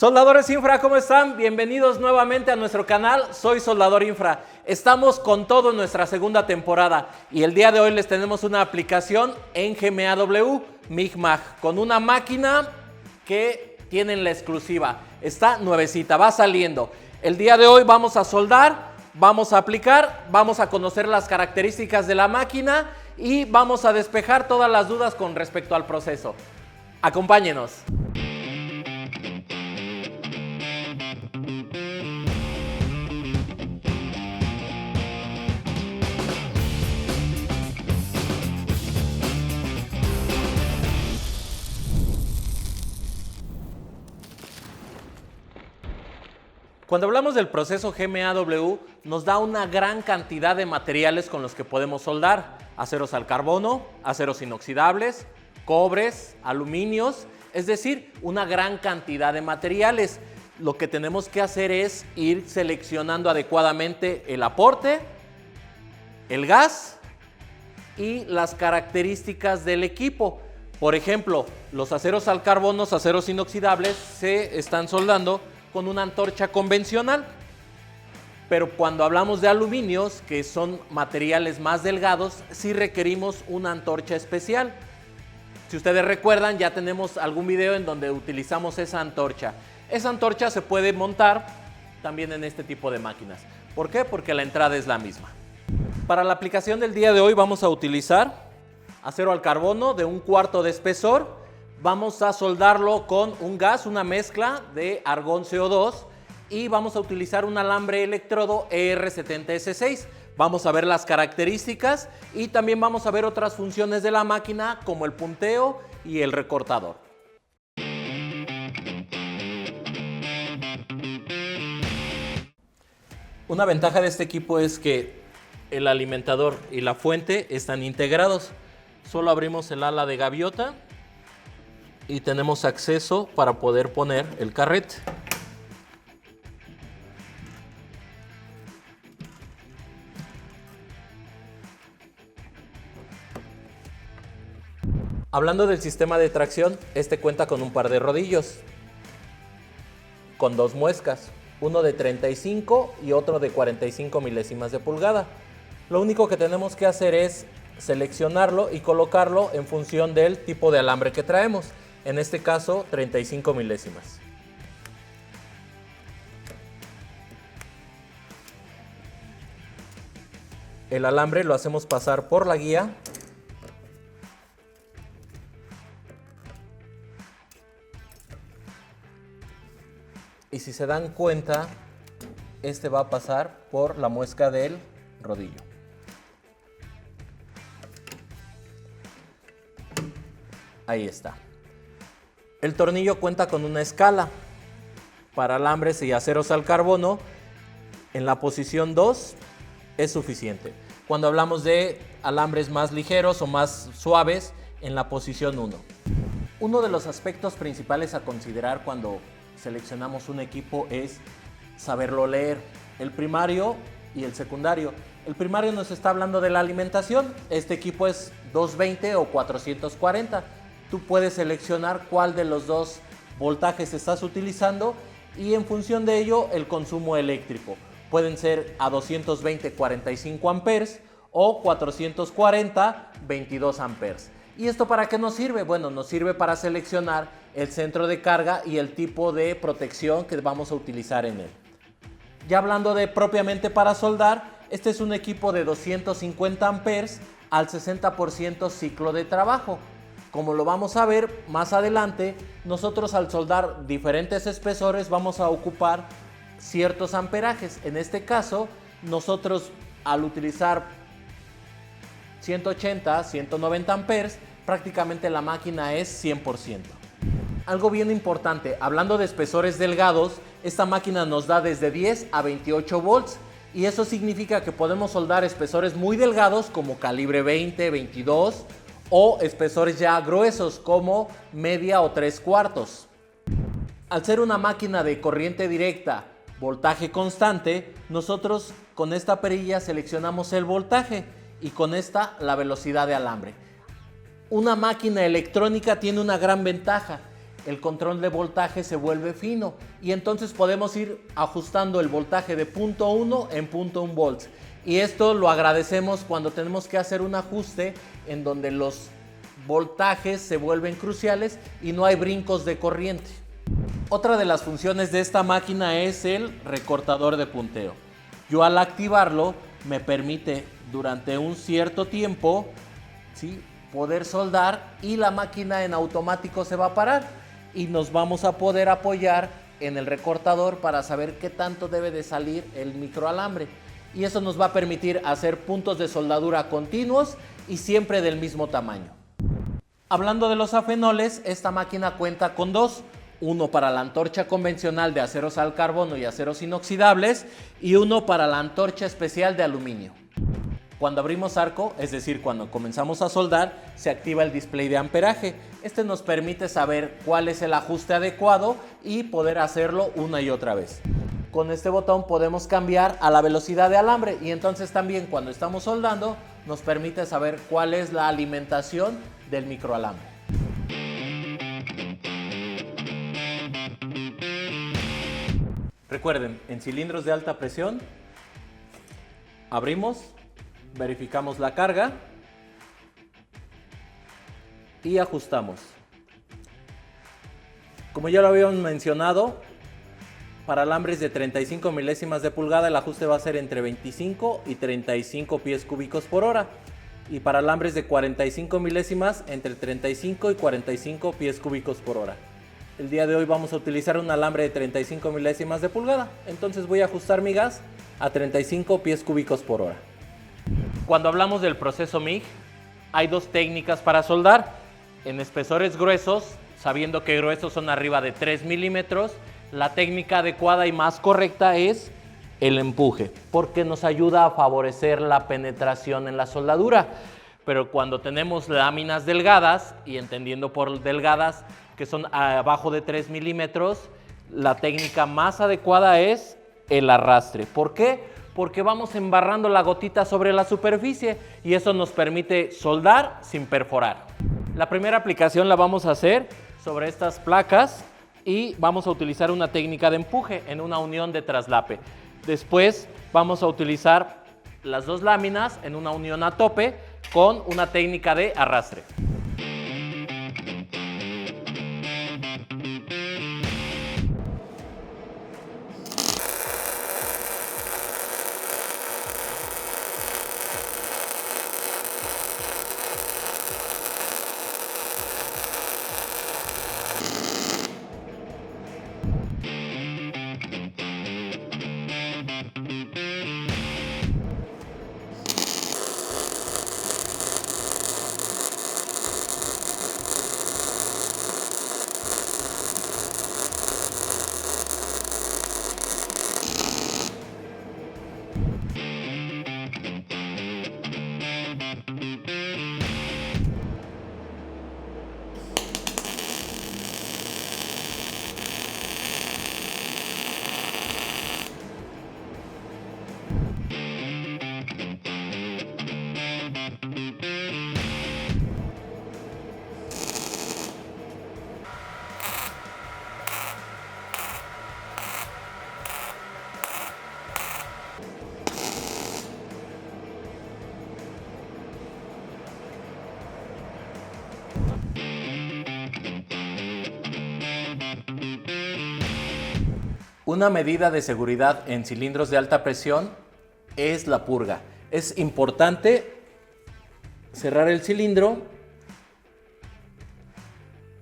Soldadores Infra, ¿cómo están? Bienvenidos nuevamente a nuestro canal. Soy Soldador Infra. Estamos con todo en nuestra segunda temporada y el día de hoy les tenemos una aplicación en GMAW MIG-MAG con una máquina que tienen la exclusiva. Está nuevecita, va saliendo. El día de hoy vamos a soldar, vamos a aplicar, vamos a conocer las características de la máquina y vamos a despejar todas las dudas con respecto al proceso. Acompáñenos. Cuando hablamos del proceso GMAW, nos da una gran cantidad de materiales con los que podemos soldar. Aceros al carbono, aceros inoxidables, cobres, aluminios, es decir, una gran cantidad de materiales. Lo que tenemos que hacer es ir seleccionando adecuadamente el aporte, el gas y las características del equipo. Por ejemplo, los aceros al carbono, aceros inoxidables, se están soldando con una antorcha convencional, pero cuando hablamos de aluminios, que son materiales más delgados, sí requerimos una antorcha especial. Si ustedes recuerdan, ya tenemos algún video en donde utilizamos esa antorcha. Esa antorcha se puede montar también en este tipo de máquinas. ¿Por qué? Porque la entrada es la misma. Para la aplicación del día de hoy vamos a utilizar acero al carbono de 1/4 de espesor. Vamos a soldarlo con un gas, una mezcla de argón CO2 y vamos a utilizar un alambre electrodo ER70S6. Vamos a ver las características y también vamos a ver otras funciones de la máquina como el punteo y el recortador. Una ventaja de este equipo es que el alimentador y la fuente están integrados. Solo abrimos el ala de gaviota y tenemos acceso para poder poner el carrete. Hablando del sistema de tracción, este cuenta con un par de rodillos, con dos muescas, uno de 35 y otro de 45 milésimas de pulgada. Lo único que tenemos que hacer es seleccionarlo y colocarlo en función del tipo de alambre que traemos. En este caso, 35 milésimas. El alambre lo hacemos pasar por la guía. Y si se dan cuenta, este va a pasar por la muesca del rodillo. Ahí está. El tornillo cuenta con una escala para alambres y aceros al carbono. En la posición 2 es suficiente. Cuando hablamos de alambres más ligeros o más suaves, en la posición 1. Uno de los aspectos principales a considerar cuando seleccionamos un equipo es saberlo leer. El primario y el secundario. El primario nos está hablando de la alimentación. Este equipo es 220 o 440. Tú puedes seleccionar cuál de los dos voltajes estás utilizando y en función de ello el consumo eléctrico. Pueden ser a 220 45 amperes o 440 22 amperes. ¿Y esto para qué nos sirve? Bueno, nos sirve para seleccionar el centro de carga y el tipo de protección que vamos a utilizar en él. Ya hablando de propiamente para soldar, este es un equipo de 250 amperes al 60% ciclo de trabajo. Como lo vamos a ver más adelante, nosotros al soldar diferentes espesores vamos a ocupar ciertos amperajes. En este caso, nosotros al utilizar 180, 190 amperes, prácticamente la máquina es 100%. Algo bien importante, hablando de espesores delgados, esta máquina nos da desde 10 a 28 volts y eso significa que podemos soldar espesores muy delgados como calibre 20, 22 o espesores ya gruesos como media o 3/4. Al ser una máquina de corriente directa, voltaje constante, nosotros con esta perilla seleccionamos el voltaje y con esta la velocidad de alambre. Una máquina electrónica tiene una gran ventaja, el control de voltaje se vuelve fino y entonces podemos ir ajustando el voltaje de 0.1 en 0.1 volts. Y esto lo agradecemos cuando tenemos que hacer un ajuste en donde los voltajes se vuelven cruciales y no hay brincos de corriente. Otra de las funciones de esta máquina es el recortador de punteo. Yo al activarlo me permite durante un cierto tiempo, ¿sí?, poder soldar y la máquina en automático se va a parar y nos vamos a poder apoyar en el recortador para saber qué tanto debe de salir el microalambre. Y eso nos va a permitir hacer puntos de soldadura continuos y siempre del mismo tamaño. Hablando de los afenoles, esta máquina cuenta con dos. Uno para la antorcha convencional de aceros al carbono y aceros inoxidables y uno para la antorcha especial de aluminio. Cuando abrimos arco, es decir, cuando comenzamos a soldar, se activa el display de amperaje. Este nos permite saber cuál es el ajuste adecuado y poder hacerlo una y otra vez. Con este botón podemos cambiar a la velocidad de alambre y entonces también cuando estamos soldando nos permite saber cuál es la alimentación del microalambre. Recuerden, en cilindros de alta presión, abrimos, verificamos la carga y ajustamos. Como ya lo habíamos mencionado, para alambres de 35 milésimas de pulgada el ajuste va a ser entre 25 y 35 pies cúbicos por hora. Y para alambres de 45 milésimas entre 35 y 45 pies cúbicos por hora. El día de hoy vamos a utilizar un alambre de 35 milésimas de pulgada, entonces voy a ajustar mi gas a 35 pies cúbicos por hora. Cuando hablamos del proceso MIG, hay dos técnicas para soldar. En espesores gruesos, sabiendo que gruesos son arriba de 3 milímetros, la técnica adecuada y más correcta es el empuje, porque nos ayuda a favorecer la penetración en la soldadura. Pero cuando tenemos láminas delgadas, y entendiendo por delgadas que son abajo de 3 milímetros, la técnica más adecuada es el arrastre. ¿Por qué? Porque vamos embarrando la gotita sobre la superficie y eso nos permite soldar sin perforar. La primera aplicación la vamos a hacer sobre estas placas y vamos a utilizar una técnica de empuje en una unión de traslape. Después vamos a utilizar las dos láminas en una unión a tope con una técnica de arrastre. Una medida de seguridad en cilindros de alta presión es la purga. Es importante cerrar el cilindro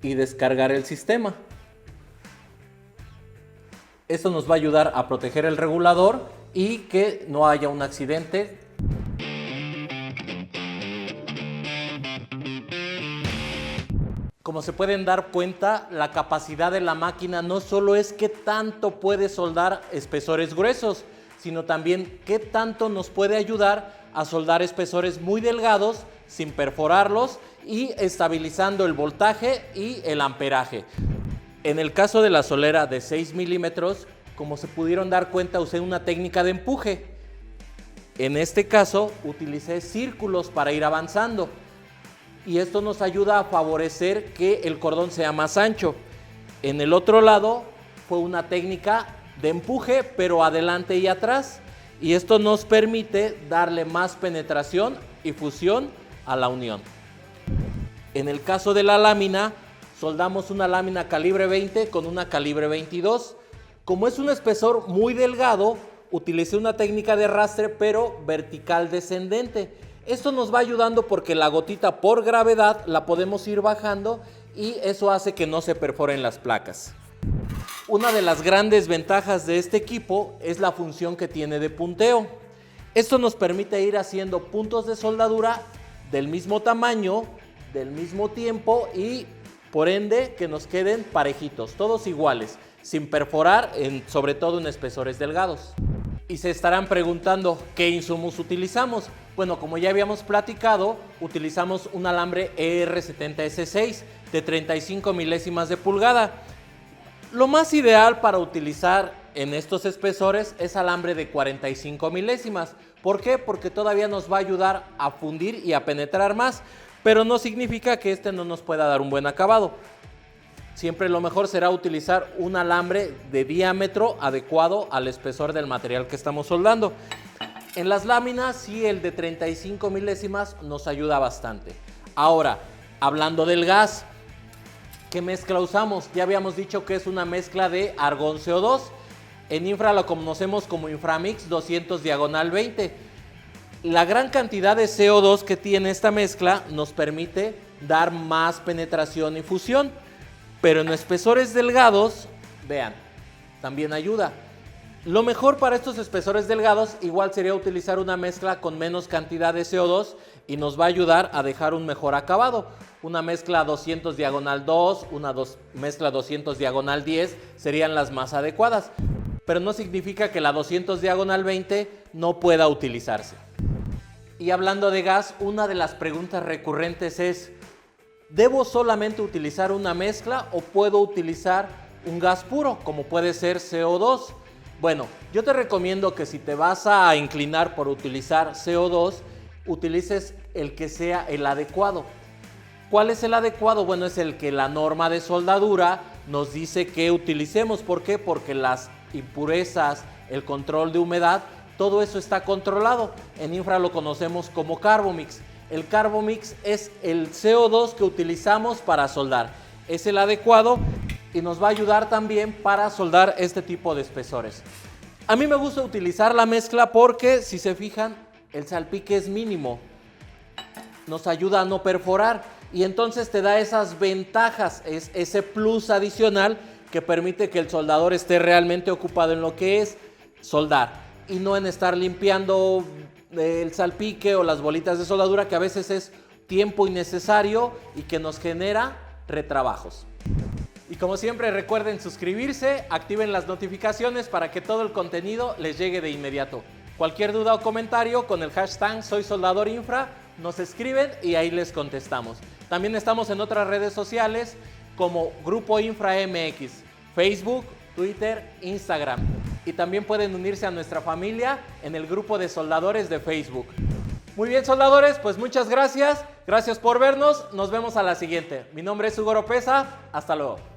y descargar el sistema. Esto nos va a ayudar a proteger el regulador y que no haya un accidente. Como se pueden dar cuenta, la capacidad de la máquina no solo es qué tanto puede soldar espesores gruesos, sino también qué tanto nos puede ayudar a soldar espesores muy delgados sin perforarlos y estabilizando el voltaje y el amperaje. En el caso de la solera de 6 milímetros, como se pudieron dar cuenta, usé una técnica de empuje. En este caso, utilicé círculos para ir avanzando. Y esto nos ayuda a favorecer que el cordón sea más ancho. En el otro lado fue una técnica de empuje, pero adelante y atrás, y esto nos permite darle más penetración y fusión a la unión. En el caso de la lámina, soldamos una lámina calibre 20 con una calibre 22. Como es un espesor muy delgado, utilicé una técnica de arrastre, pero vertical descendente. Esto nos va ayudando porque la gotita por gravedad la podemos ir bajando y eso hace que no se perforen las placas. Una de las grandes ventajas de este equipo es la función que tiene de punteo. Esto nos permite ir haciendo puntos de soldadura del mismo tamaño, del mismo tiempo y por ende que nos queden parejitos, todos iguales, sin perforar, sobre todo en espesores delgados. Y se estarán preguntando, ¿qué insumos utilizamos? Bueno, como ya habíamos platicado, utilizamos un alambre ER70S6 de 35 milésimas de pulgada. Lo más ideal para utilizar en estos espesores es alambre de 45 milésimas. ¿Por qué? Porque todavía nos va a ayudar a fundir y a penetrar más, pero no significa que este no nos pueda dar un buen acabado. Siempre lo mejor será utilizar un alambre de diámetro adecuado al espesor del material que estamos soldando. En las láminas, sí, el de 35 milésimas nos ayuda bastante. Ahora, hablando del gas, ¿qué mezcla usamos? Ya habíamos dicho que es una mezcla de argón CO2. En infra lo conocemos como Inframix 200/20. La gran cantidad de CO2 que tiene esta mezcla nos permite dar más penetración y fusión. Pero en espesores delgados, vean, también ayuda. Lo mejor para estos espesores delgados igual sería utilizar una mezcla con menos cantidad de CO2 y nos va a ayudar a dejar un mejor acabado. Una mezcla 200/2, una mezcla 200/10 serían las más adecuadas. Pero no significa que la 200/20 no pueda utilizarse. Y hablando de gas, una de las preguntas recurrentes es: ¿debo solamente utilizar una mezcla o puedo utilizar un gas puro, como puede ser CO2? Bueno, yo te recomiendo que si te vas a inclinar por utilizar CO2, utilices el que sea el adecuado. ¿Cuál es el adecuado? Bueno, es el que la norma de soldadura nos dice que utilicemos. ¿Por qué? Porque las impurezas, el control de humedad, todo eso está controlado. En infra lo conocemos como Carbomix. El Carbomix es el CO2 que utilizamos para soldar. Es el adecuado y nos va a ayudar también para soldar este tipo de espesores. A mí me gusta utilizar la mezcla porque, si se fijan, el salpique es mínimo. Nos ayuda a no perforar y entonces te da esas ventajas, ese plus adicional que permite que el soldador esté realmente ocupado en lo que es soldar y no en estar limpiando el salpique o las bolitas de soldadura, que a veces es tiempo innecesario y que nos genera retrabajos. Y como siempre, recuerden suscribirse, activen las notificaciones para que todo el contenido les llegue de inmediato. Cualquier duda o comentario con el hashtag #SoySoldadorInfra nos escriben y ahí les contestamos. También estamos en otras redes sociales como Grupo Infra MX, Facebook, Twitter, Instagram. Y también pueden unirse a nuestra familia en el grupo de soldadores de Facebook. Muy bien, soldadores, pues muchas gracias. Gracias por vernos. Nos vemos a la siguiente. Mi nombre es Hugo Oropesa. Hasta luego.